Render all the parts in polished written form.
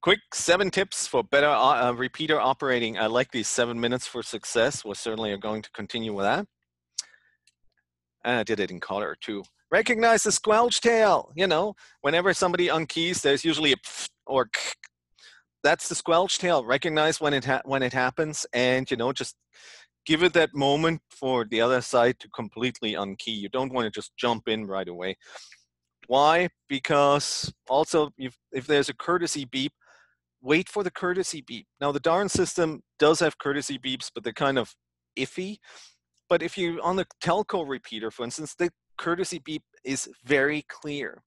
Quick 7 tips for better repeater operating. I like these 7 minutes for success. We certainly are going to continue with that. And I did it in color too. Recognize the squelch tail. You know, whenever somebody unkeys, there's usually a pfft or k. That's the squelch tail. Recognize when it happens, and just give it that moment for the other side to completely unkey. You don't want to just jump in right away. Why? Because also, if there's a courtesy beep, wait for the courtesy beep. Now, the Darn system does have courtesy beeps, but they're kind of iffy. But if you on the telco repeater, for instance, the courtesy beep is very clear.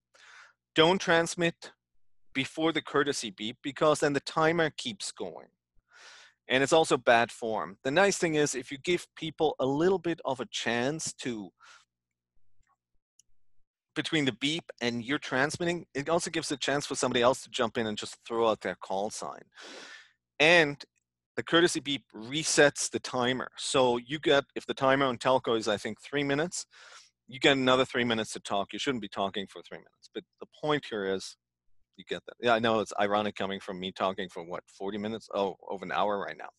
Don't transmit before the courtesy beep because then the timer keeps going. And it's also bad form. The nice thing is if you give people a little bit of a chance to, between the beep and you're transmitting, it also gives a chance for somebody else to jump in and just throw out their call sign. And the courtesy beep resets the timer. So you get, if the timer on telco is, I think, 3 minutes, you get another 3 minutes to talk. You shouldn't be talking for 3 minutes. But the point here is, you get that. Yeah, I know it's ironic coming from me talking for what, 40 minutes? Oh, over an hour right now.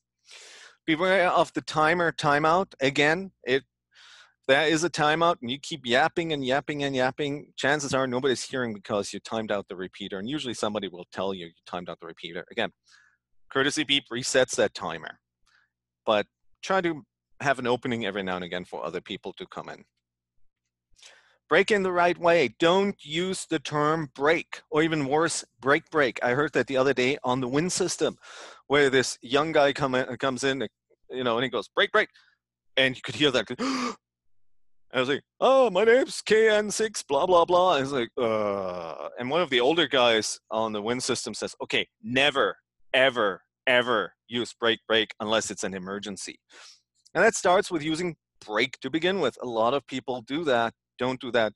Beware of the timer timeout. Again, there is a timeout and you keep yapping and yapping and yapping, chances are nobody's hearing because you timed out the repeater. And usually somebody will tell you timed out the repeater. Again, courtesy beep resets that timer. But try to have an opening every now and again for other people to come in. Break in the right way. Don't use the term break, or even worse, break. I heard that the other day on the Win system, where this young guy comes in, and he goes, break. And you could hear that. And I was like, oh, my name's KN6, blah, blah, blah. And it's like, and one of the older guys on the Win system says, okay, never, ever use break unless it's an emergency. And that starts with using break to begin with. A lot of people do that. Don't do that.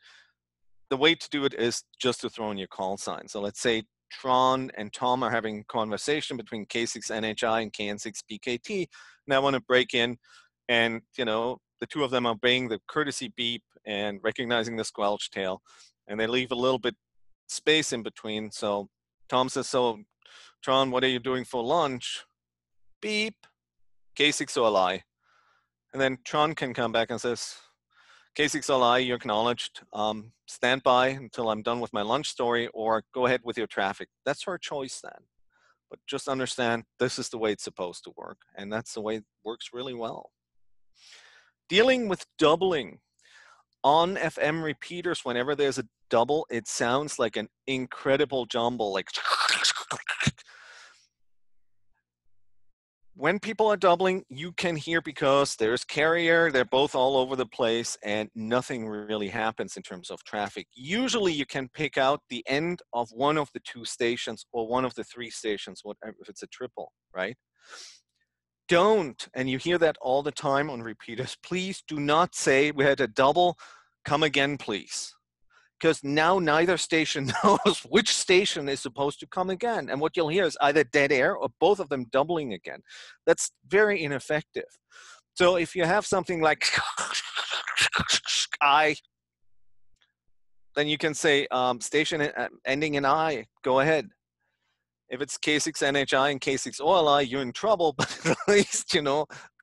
The way to do it is just to throw in your call sign. So let's say Tron and Tom are having a conversation between K6NHI and KN6PKT, and I want to break in, and the two of them are obeying the courtesy beep and recognizing the squelch tail, and they leave a little bit space in between. So Tom says, so Tron, what are you doing for lunch? Beep, K6OLI. And then Tron can come back and says, K6LI, you're acknowledged. Stand by until I'm done with my lunch story, or go ahead with your traffic. That's her choice then. But just understand this is the way it's supposed to work, and that's the way it works really well. Dealing with doubling. On FM repeaters, whenever there's a double, it sounds like an incredible jumble, like when people are doubling, you can hear because there's carrier, they're both all over the place, and nothing really happens in terms of traffic. Usually you can pick out the end of one of the 2 stations or one of the 3 stations, whatever, if it's a triple, right? Don't, and you hear that all the time on repeaters, please do not say we had a double, come again, please. Because now neither station knows which station is supposed to come again. And what you'll hear is either dead air or both of them doubling again. That's very ineffective. So if you have something like I, then you can say station ending in I, go ahead. If it's K6NHI and K6OLI, you're in trouble, but at least,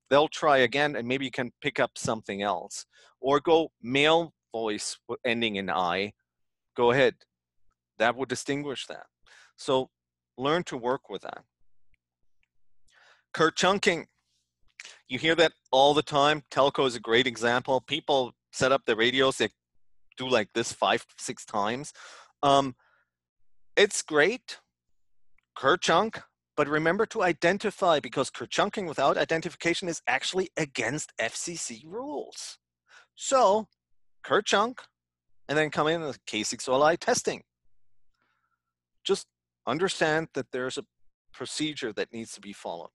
they'll try again and maybe you can pick up something else. Or go male voice ending in I, go ahead. That would distinguish that. So learn to work with that. Kerchunking. You hear that all the time. Telco is a great example. People set up their radios, they do like this 5-6 times. It's great. Kerchunk. But remember to identify, because kerchunking without identification is actually against FCC rules. So kerchunk, and then come in with K6OLI testing. Just understand that there's a procedure that needs to be followed.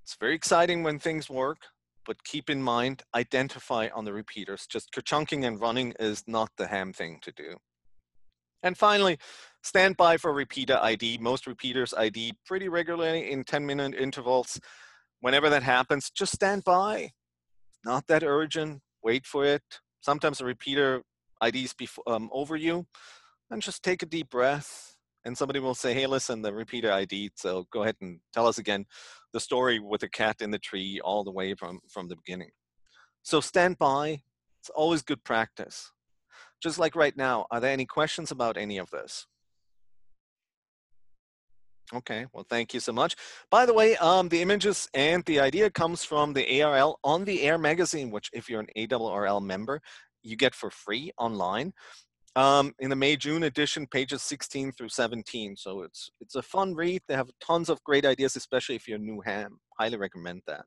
It's very exciting when things work, but keep in mind, identify on the repeaters. Just kerchunking and running is not the ham thing to do. And finally, stand by for repeater ID. Most repeaters ID pretty regularly in 10-minute intervals. Whenever that happens, just stand by. Not that urgent. Wait for it. Sometimes the repeater IDs over you, and just take a deep breath and somebody will say, hey, listen, the repeater ID, so go ahead and tell us again the story with the cat in the tree all the way from the beginning. So stand by. It's always good practice. Just like right now, are there any questions about any of this? Okay, well, thank you so much. By the way, the images and the idea comes from the ARL On the Air magazine, which if you're an ARRL member, you get for free online. In the May-June edition, pages 16 through 17. So it's a fun read. They have tons of great ideas, especially if you're a new ham. Highly recommend that.